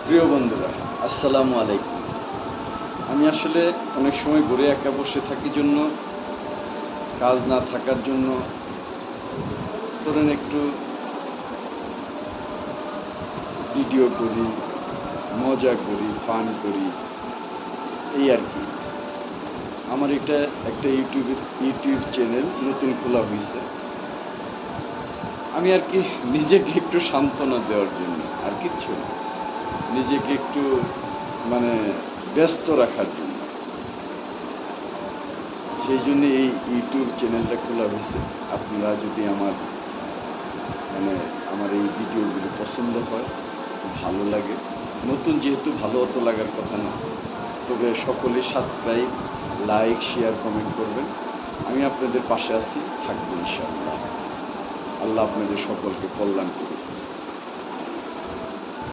প্রিয় বন্ধুরা, আসসালামু আলাইকুম। আমি আসলে অনেক সময় ঘরে একা বসে থাকি জন্য, কাজ না থাকার জন্য ধরেন একটু ভিডিও করি, মজা করি, ফান করি, এই আর কি। আমার এটা একটা ইউটিউব চ্যানেল নতুন খোলা হয়েছে। আমি আর কি নিজেকে একটু সান্ত্বনা দেওয়ার জন্য, আর কিচ্ছু না। নিজেকে একটু মানে ব্যস্ত রাখার জন্য, সেই জন্য এই ইউটিউব চ্যানেলটা খোলা হয়েছে। আপনারা যদি আমার এই ভিডিওগুলো পছন্দ হয়, ভালো লাগে, নতুন যেহেতু ভালো অত লাগার কথা না, তবে সকলে সাবস্ক্রাইব, লাইক, শেয়ার, কমেন্ট করবেন। আমি আপনাদের পাশে আছি, থাকবো ইনশাআল্লাহ। আল্লাহ আপনাদের সকলকে কল্যাণ করুন।